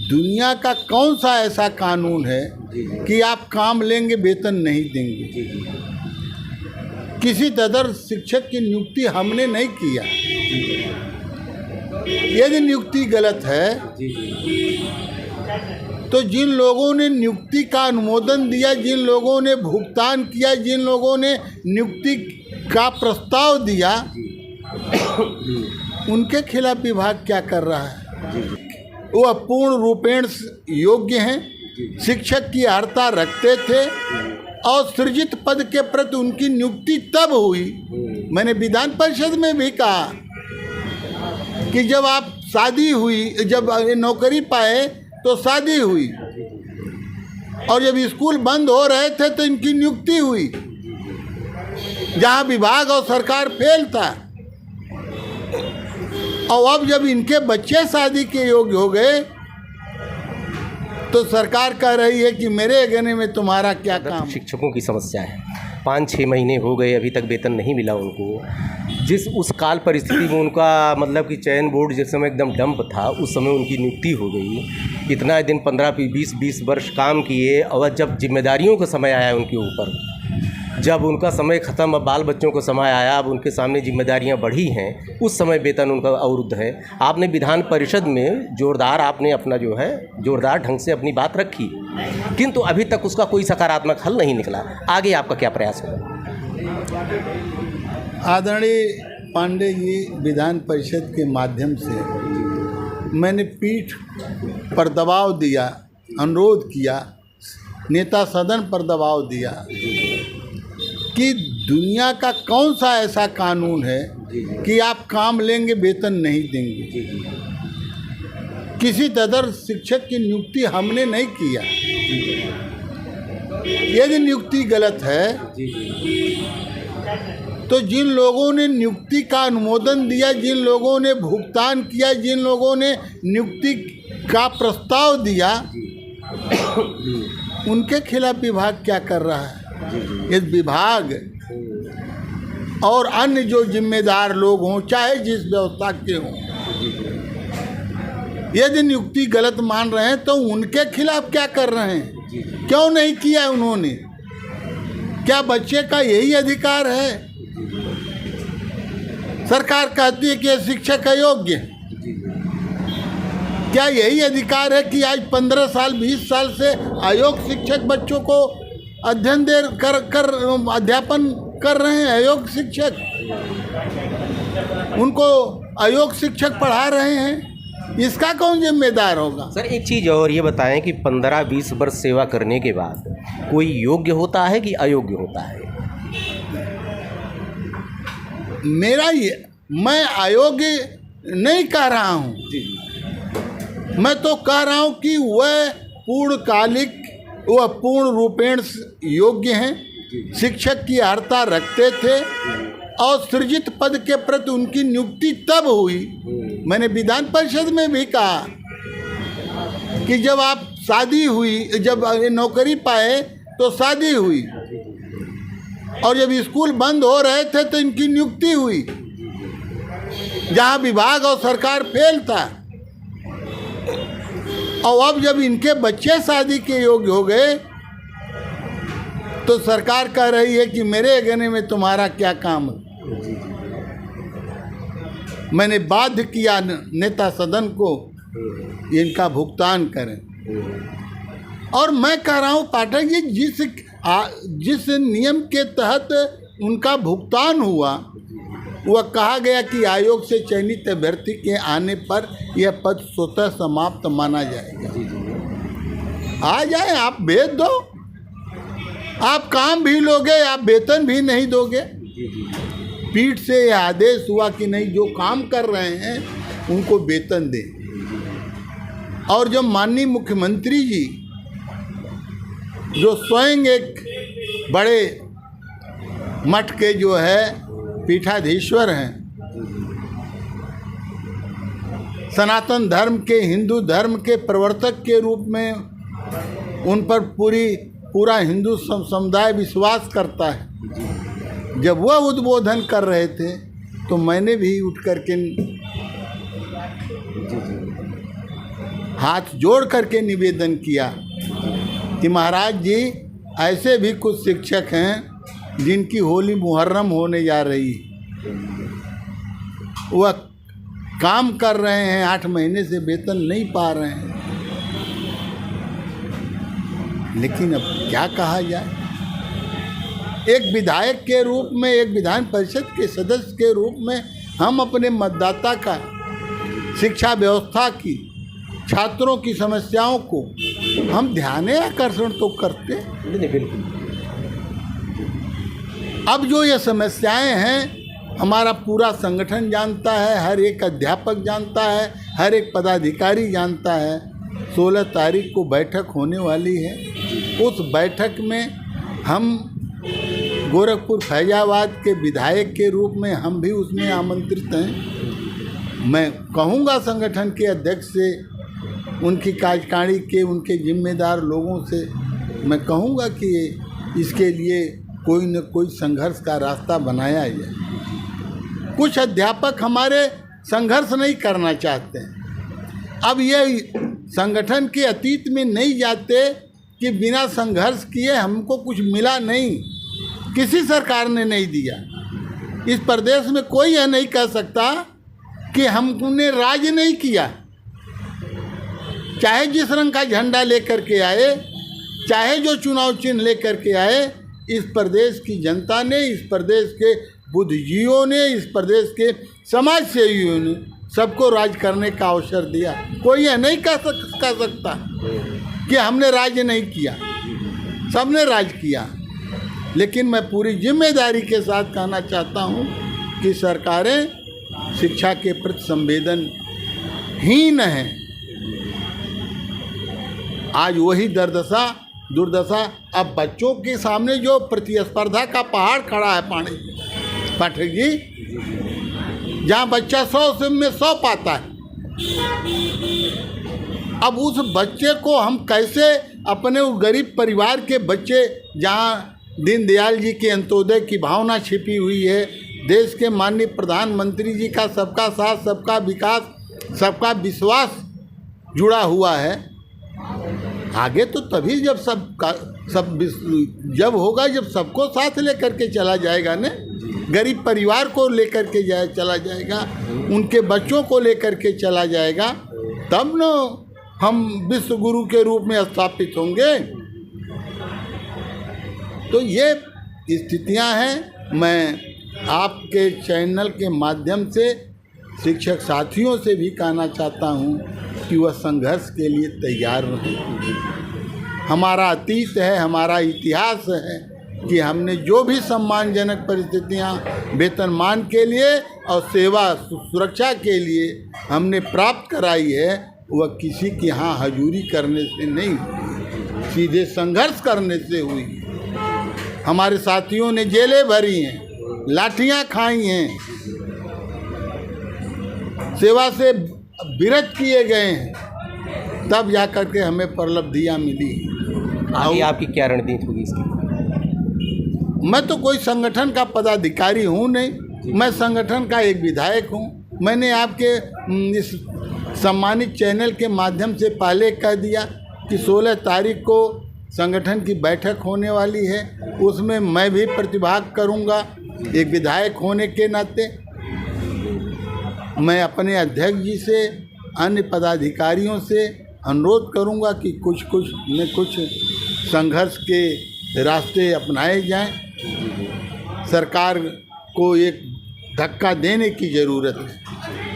दुनिया का कौन सा ऐसा कानून है कि आप काम लेंगे वेतन नहीं देंगे। किसी तदर शिक्षक की नियुक्ति हमने नहीं किया। यदि नियुक्ति गलत है तो जिन लोगों ने नियुक्ति का अनुमोदन दिया, जिन लोगों ने भुगतान किया, जिन लोगों ने नियुक्ति का प्रस्ताव दिया, उनके खिलाफ विभाग क्या कर रहा है? वो पूर्ण रूपेण योग्य हैं, शिक्षक की अर्हता रखते थे और सृजित पद के प्रति उनकी नियुक्ति तब हुई। मैंने विधान परिषद में भी कहा कि जब आप शादी हुई, जब नौकरी पाए तो शादी हुई, और जब स्कूल बंद हो रहे थे तो इनकी नियुक्ति हुई, जहां विभाग और सरकार फेल था। और अब जब इनके बच्चे शादी के योग्य हो गए तो सरकार कह रही है कि मेरे गने में तुम्हारा क्या काम। शिक्षकों की समस्या है, 5-6 महीने हो गए अभी तक वेतन नहीं मिला उनको। जिस उस काल परिस्थिति में उनका मतलब कि चयन बोर्ड जिस समय एकदम डंप था, उस समय उनकी नियुक्ति हो गई। इतना दिन 15-20 वर्ष काम किए, और जब जिम्मेदारियों का समय आया उनके ऊपर, जब उनका समय ख़त्म, अब बाल बच्चों को समय आया, अब उनके सामने जिम्मेदारियां बढ़ी हैं, उस समय वेतन उनका अवरुद्ध है। आपने विधान परिषद में जोरदार आपने अपना जो है जोरदार ढंग से अपनी बात रखी, किंतु अभी तक उसका कोई सकारात्मक हल नहीं निकला। आगे आपका क्या प्रयास होगा? आदरणीय पांडे जी, विधान परिषद के माध्यम से मैंने पीठ पर दबाव दिया, अनुरोध किया, नेता सदन पर दबाव दिया कि दुनिया का कौन सा ऐसा कानून है कि आप काम लेंगे वेतन नहीं देंगे। किसी तदर शिक्षक की नियुक्ति हमने नहीं किया। यदि नियुक्ति गलत है तो जिन लोगों ने नियुक्ति का अनुमोदन दिया, जिन लोगों ने भुगतान किया, जिन लोगों ने नियुक्ति का प्रस्ताव दिया, उनके खिलाफ विभाग क्या कर रहा है? इस विभाग और अन्य जो जिम्मेदार लोग हों, चाहे जिस व्यवस्था के हों, यदि नियुक्ति गलत मान रहे हैं तो उनके खिलाफ क्या कर रहे हैं? क्यों नहीं किया उन्होंने? क्या बच्चे का यही अधिकार है? सरकार कहती है कि यह शिक्षक अयोग्य है। क्या यही अधिकार है कि आज 15 साल 20 साल से अयोग्य शिक्षक बच्चों को अध्ययन कर अध्यापन कर रहे हैं? अयोग्य शिक्षक, उनको अयोग्य शिक्षक पढ़ा रहे हैं, इसका कौन जिम्मेदार होगा? सर, एक चीज़ और ये बताएं कि 15-20 वर्ष सेवा करने के बाद कोई योग्य होता है कि अयोग्य होता है? मैं अयोग्य नहीं कह रहा हूँ, मैं तो कह रहा हूँ कि वह पूर्णकालिक, वह पूर्ण रूपेण योग्य हैं, शिक्षक की अर्हता रखते थे और सृजित पद के प्रति उनकी नियुक्ति तब हुई। मैंने विधान परिषद में भी कहा कि जब आप शादी हुई, जब नौकरी पाए तो शादी हुई, और जब स्कूल बंद हो रहे थे तो इनकी नियुक्ति हुई, जहां विभाग और सरकार फेल था। और अब जब इनके बच्चे शादी के योग्य हो गए तो सरकार कह रही है कि मेरे गने में तुम्हारा क्या काम है। मैंने बाध्य किया नेता सदन को इनका भुगतान करें, और मैं कह रहा हूँ पाठक जी, जिस नियम के तहत उनका भुगतान हुआ, वह कहा गया कि आयोग से चयनित अभ्यर्थी के आने पर यह पद स्वतः समाप्त माना जाएगा। आ जाए, आप भेज दो, आप काम भी लोगे, आप वेतन भी नहीं दोगे। पीठ से यह आदेश हुआ कि नहीं, जो काम कर रहे हैं उनको वेतन दें। और जब माननीय मुख्यमंत्री जी, जो स्वयं एक बड़े मठ के जो है पीठाधीश्वर हैं, सनातन धर्म के, हिंदू धर्म के प्रवर्तक के रूप में उन पर पूरा हिंदू समुदाय विश्वास करता है। जब वह उद्बोधन कर रहे थे तो मैंने भी उठ कर के हाथ जोड़ करके निवेदन किया कि महाराज जी, ऐसे भी कुछ शिक्षक हैं जिनकी होली मुहर्रम होने जा रही, वह काम कर रहे हैं, 8 महीने से वेतन नहीं पा रहे हैं, लेकिन अब क्या कहा जाए। एक विधायक के रूप में, एक विधान परिषद के सदस्य के रूप में हम अपने मतदाता का, शिक्षा व्यवस्था की, छात्रों की समस्याओं को हम ध्यान आकर्षण तो करते। नहीं, बिल्कुल। अब जो ये समस्याएं हैं, हमारा पूरा संगठन जानता है, हर एक अध्यापक जानता है, हर एक पदाधिकारी जानता है। 16 तारीख को बैठक होने वाली है। उस बैठक में हम गोरखपुर फैजाबाद के विधायक के रूप में हम भी उसमें आमंत्रित हैं। मैं कहूँगा संगठन के अध्यक्ष से, उनकी कार्यकारिणी के, उनके जिम्मेदार लोगों से मैं कहूँगा कि इसके लिए कोई न कोई संघर्ष का रास्ता बनाया जाए। कुछ अध्यापक हमारे संघर्ष नहीं करना चाहते हैं। अब ये संगठन के अतीत में नहीं जाते कि बिना संघर्ष किए हमको कुछ मिला नहीं, किसी सरकार ने नहीं दिया। इस प्रदेश में कोई यह नहीं कह सकता कि हमने राज नहीं किया। चाहे जिस रंग का झंडा लेकर के आए, चाहे जो चुनाव चिन्ह लेकर के आए, इस प्रदेश की जनता ने, इस प्रदेश के बुद्धिजीवियों ने, इस प्रदेश के समाज सेवियों ने सबको राज करने का अवसर दिया। कोई यह नहीं कह सकता कि हमने राज नहीं किया, सबने राज किया। लेकिन मैं पूरी जिम्मेदारी के साथ कहना चाहता हूँ कि सरकारें शिक्षा के प्रति संवेदनहीन हैं। आज वही दुर्दशा अब बच्चों के सामने जो प्रतिस्पर्धा का पहाड़ खड़ा है पाठक जी, जहाँ बच्चा 100 में 100 पाता है, अब उस बच्चे को हम कैसे, अपने उस गरीब परिवार के बच्चे, जहाँ दीनदयाल जी के अंत्योदय की भावना छिपी हुई है, देश के माननीय प्रधानमंत्री जी का सबका साथ, सबका विकास, सबका विश्वास जुड़ा हुआ है। आगे तो तभी जब जब होगा, जब सबको साथ लेकर के चला जाएगा ना, गरीब परिवार को लेकर के चला जाएगा, उनके बच्चों को लेकर के चला जाएगा, तब न हम विश्व गुरु के रूप में स्थापित होंगे। तो ये स्थितियां हैं। मैं आपके चैनल के माध्यम से शिक्षक साथियों से भी कहना चाहता हूं कि वह संघर्ष के लिए तैयार रहें। हमारा अतीत है, हमारा इतिहास है कि हमने जो भी सम्मानजनक परिस्थितियां वेतनमान के लिए और सेवा सुरक्षा के लिए हमने प्राप्त कराई है, वह किसी के यहाँ हजूरी करने से नहीं, सीधे संघर्ष करने से हुई। हमारे साथियों ने जेलें भरी हैं, लाठियां खाई हैं, सेवा से विरत किए गए हैं, तब जा कर के हमें उपलब्धियां मिली। आगे आपकी क्या रणनीति होगी इसकी? मैं तो कोई संगठन का पदाधिकारी हूँ नहीं, मैं संगठन का एक विधायक हूँ। मैंने आपके इस सम्मानित चैनल के माध्यम से पहले कह दिया कि 16 तारीख को संगठन की बैठक होने वाली है, उसमें मैं भी प्रतिभाग करूंगा। एक विधायक होने के नाते मैं अपने अध्यक्ष जी से, अन्य पदाधिकारियों से अनुरोध करूंगा कि कुछ संघर्ष के रास्ते अपनाए जाएं। सरकार को एक धक्का देने की ज़रूरत है।